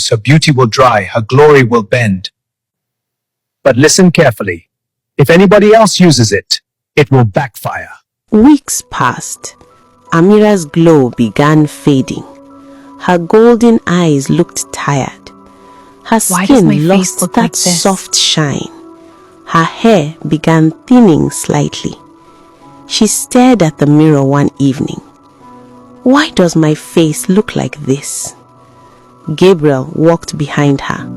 her beauty will dry, her glory will bend. But listen carefully. If anybody else uses it, it will backfire. Weeks passed. Amira's glow began fading. Her golden eyes looked tired. Her skin lost that soft shine. Her hair began thinning slightly. She stared at the mirror one evening. Why does my face look like this? Gabriel walked behind her.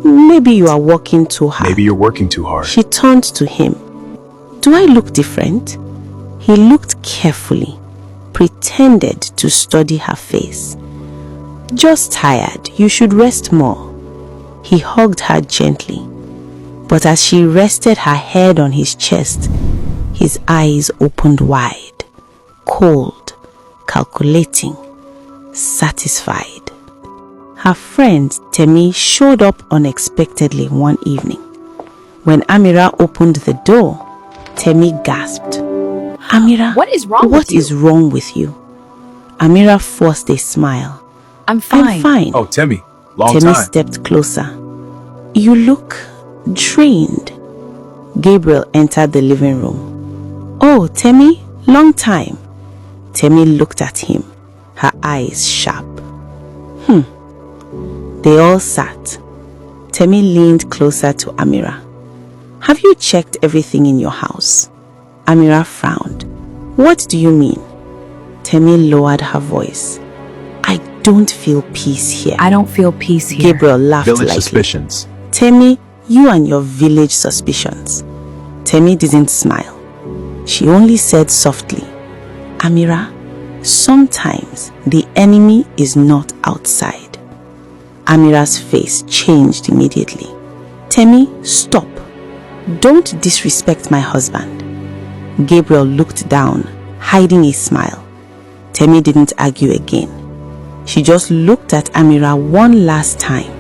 Maybe you are working too hard. Maybe you're working too hard. She turned to him. Do I look different? He looked carefully, pretended to study her face. Just tired. You should rest more. He hugged her gently. But as she rested her head on his chest, his eyes opened wide, cold, calculating, satisfied. Her friend Temi showed up unexpectedly one evening. When Amira opened the door, Temi gasped. Amira, what is wrong with you? Amira forced a smile. I'm fine. I'm fine. Oh, Temi, long Temi time. stepped closer. You look drained. Gabriel entered the living room. Oh, Temi, long time. Temi looked at him, her eyes sharp. They all sat. Temi leaned closer to Amira. Have you checked everything in your house? Amira frowned. What do you mean? Temi lowered her voice. I don't feel peace here. I don't feel peace here. Gabriel laughed Village lightly. suspicions. Temi, you and your village suspicions. Temi didn't smile. She only said softly, Amira, sometimes the enemy is not outside. Amira's face changed immediately. Temi, stop. Don't disrespect my husband. Gabriel looked down, hiding a smile. Temi didn't argue again. She just looked at Amira one last time.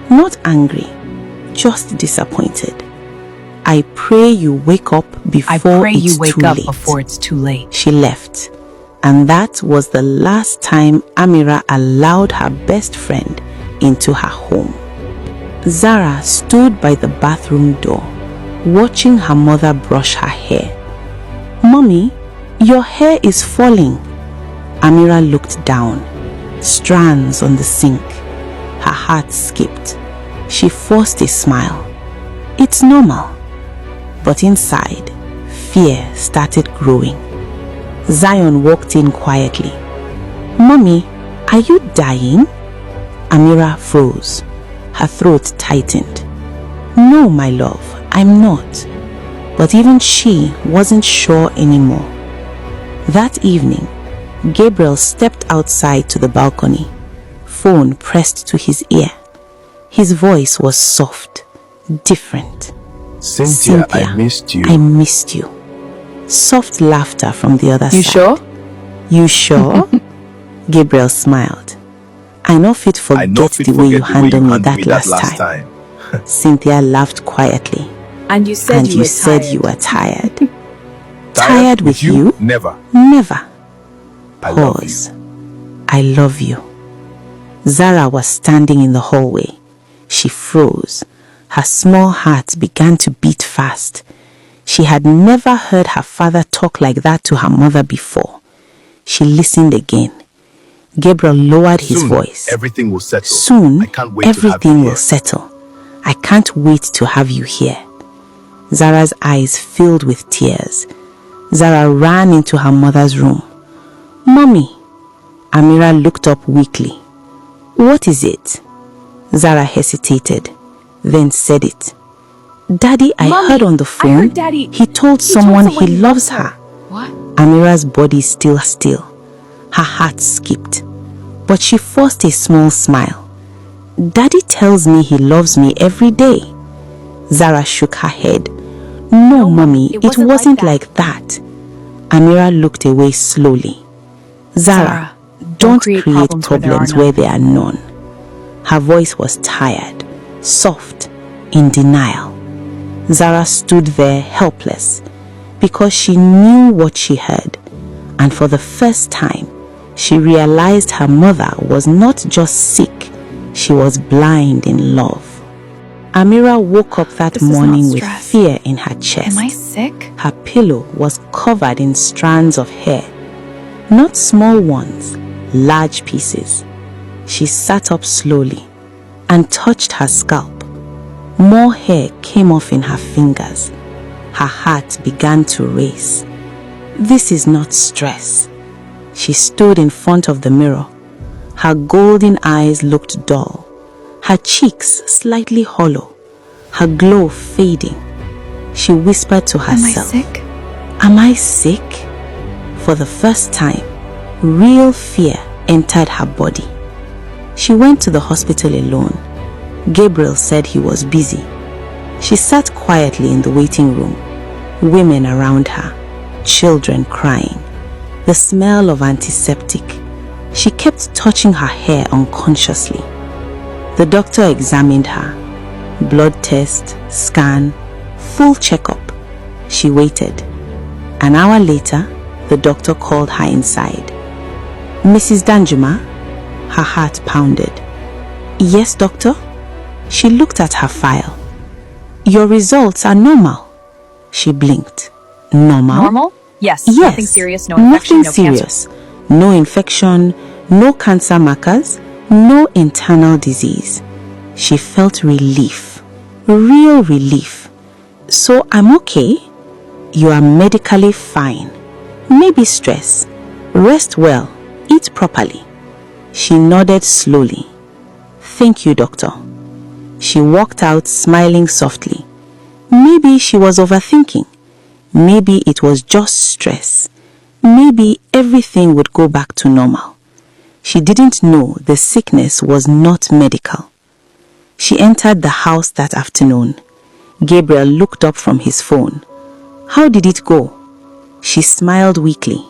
Not angry, just disappointed. I pray you wake up before it's too late. She left. And that was the last time Amira allowed her best friend into her home. Zara stood by the bathroom door, watching her mother brush her hair. Mommy, your hair is falling. Amira looked down, strands on the sink. Her heart skipped. She forced a smile. It's normal. But inside, fear started growing. Zion walked in quietly. Mommy, are you dying? Amira froze. Her throat tightened. No, my love, I'm not. But even she wasn't sure anymore. That evening, Gabriel stepped outside to the balcony, phone pressed to his ear. His voice was soft, different. Cynthia, I missed you. I missed you. Soft laughter from the other side. You sure? You sure? Gabriel smiled. I know fit forget the way you handled me that last time. Cynthia laughed quietly. And you said you were tired. Tired with you? Never. Never. Pause. I love you. Zara was standing in the hallway. She froze. Her small heart began to beat fast. She had never heard her father talk like that to her mother before. She listened again. Gabriel lowered his voice. Everything will settle. Soon, I can't wait everything will settle. I can't wait to have you here. Zara's eyes filled with tears. Zara ran into her mother's room. Mommy. Amira looked up weakly. What is it? Zara hesitated, then said it. Daddy, I heard on the phone, he told someone he loves her. What? Amira's body still still. Her heart skipped, but she forced a small smile. Daddy tells me he loves me every day. Zara shook her head. No, Mommy, it wasn't like that. Amira looked away slowly. Zara, don't create problems where there are none. Her voice was tired, soft, in denial. Zara stood there helpless because she knew what she heard, and for the first time, she realized her mother was not just sick, She was blind in love. Amira woke up that This is not morning with stress. fear in her chest. Am I sick? Her pillow was covered in strands of hair. Not small ones, large pieces. She sat up slowly and touched her scalp. More hair came off in her fingers. Her heart began to race. This is not stress. She stood in front of the mirror. Her golden eyes looked dull, her cheeks slightly hollow, her glow fading. She whispered to herself, Am I sick? Am I sick? For the first time, real fear entered her body. She went to the hospital alone. Gabriel said he was busy. She sat quietly in the waiting room, women around her, children crying, the smell of antiseptic. She kept touching her hair unconsciously. The doctor examined her. Blood test, scan, full checkup. She waited. An hour later, the doctor called her inside. Mrs. Danjuma? Her heart pounded. Yes, doctor? She looked at her file. Your results are normal. She blinked. Normal? Normal? Yes. Yes. Nothing serious, no infection, Nothing no serious. No infection, no cancer markers, no internal disease. She felt relief. Real relief. So I'm okay. You are medically fine. Maybe stress. Rest well. Eat properly. She nodded slowly. Thank you, doctor. She walked out smiling softly. Maybe she was overthinking. Maybe it was just stress. Maybe everything would go back to normal. She didn't know the sickness was not medical. She entered the house that afternoon. Gabriel looked up from his phone. How did it go? She smiled weakly.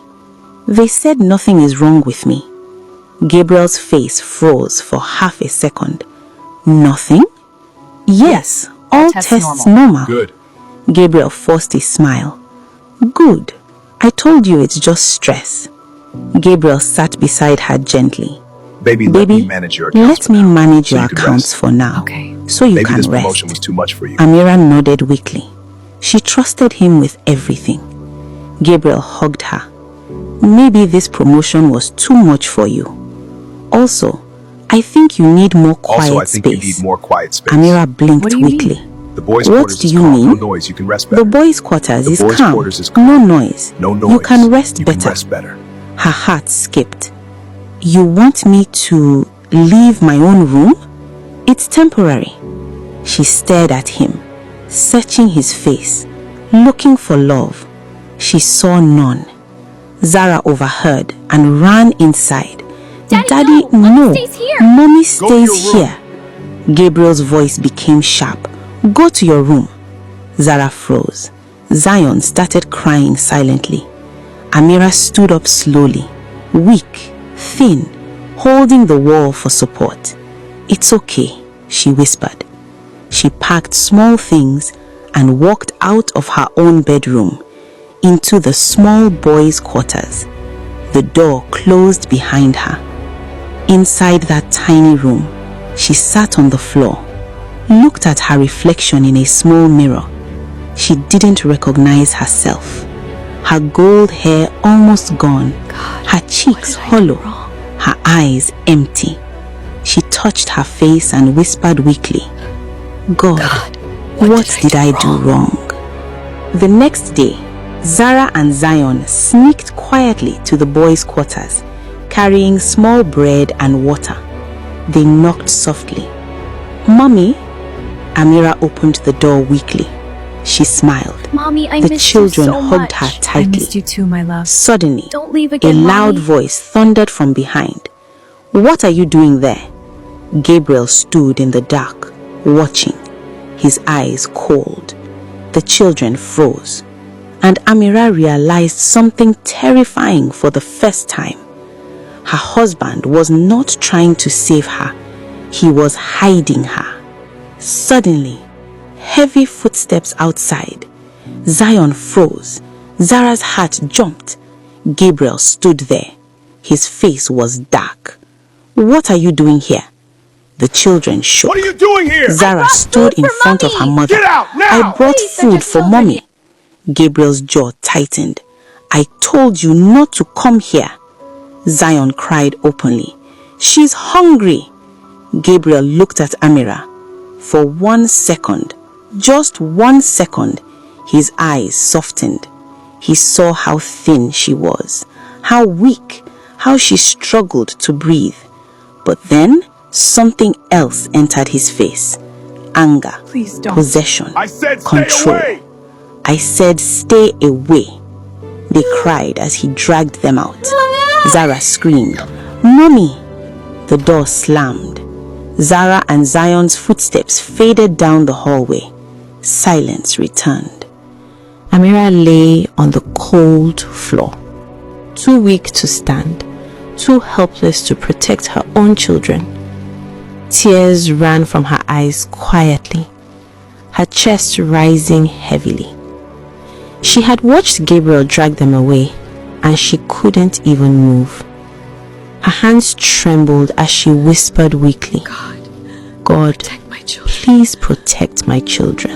They said nothing is wrong with me. Gabriel's face froze for half a second. Nothing? Yes, all tests normal. Good. Gabriel forced a smile. Good. I told you it's just stress. Gabriel sat beside her gently. Baby, let me manage your accounts. Let me manage so your you can accounts rest. for now. Okay. So you Maybe can this rest. promotion was too much for you. Amira nodded weakly. She trusted him with everything. Gabriel hugged her. Maybe this promotion was too much for you. Also, I think you need more quiet Also, I think space. you need more quiet space. Amira blinked What do you mean? weakly. The boys' What quarters do is you calm. mean? No noise. You can rest better. The boys' quarters The is boys' calm. quarters is No calm. noise. No noise. You can rest You better. can rest better. Her heart skipped. You want me to leave my own room? It's temporary. She stared at him, searching his face, looking for love. She saw none. Zara overheard and ran inside. Daddy, no. Mommy stays here. Mommy Go to stays your room. here. Gabriel's voice became sharp. Go to your room. Zara froze. Zion started crying silently. Amira stood up slowly, weak, thin, holding the wall for support. It's okay, she whispered. She packed small things and walked out of her own bedroom into the small boys' quarters. The door closed behind her. Inside that tiny room, she sat on the floor, looked at her reflection in a small mirror. She didn't recognize herself. Her gold hair almost gone, her cheeks hollow, her eyes empty. She touched her face and whispered weakly, God, what did I do wrong? The next day, Zara and Zion sneaked quietly to the boys' quarters, carrying small bread and water. They knocked softly. Mommy? Amira opened the door weakly. She smiled. Mommy, I The missed children you so hugged much. her I tightly. missed you too, my love. Suddenly, Don't leave a again, loud Mommy. voice thundered from behind. What are you doing there? Gabriel stood in the dark, watching, his eyes cold. The children froze, and Amira realized something terrifying for the first time. Her husband was not trying to save her. He was hiding her. Suddenly, heavy footsteps outside. Zion froze. Zara's heart jumped. Gabriel stood there. His face was dark. What are you doing here? The children shook. What are you doing here? Zara stood in front of her mother. Get out now! I brought food for mommy. Gabriel's jaw tightened. I told you not to come here. Zion cried openly. She's hungry. Gabriel looked at Amira. For 1 second, just 1 second, his eyes softened. He saw how thin she was, how weak, how she struggled to breathe. But then something else entered his face. Anger, Please don't. possession, I said control. stay away! I said stay away. They cried as he dragged them out. Zara screamed, "Mommy!" The door slammed. Zara and Zion's footsteps faded down the hallway. Silence returned. Amira lay on the cold floor, too weak to stand, too helpless to protect her own children. Tears ran from her eyes quietly, her chest rising heavily. She had watched Gabriel drag them away, and she couldn't even move. Her hands trembled as she whispered weakly, God, Protect my children. please protect my children.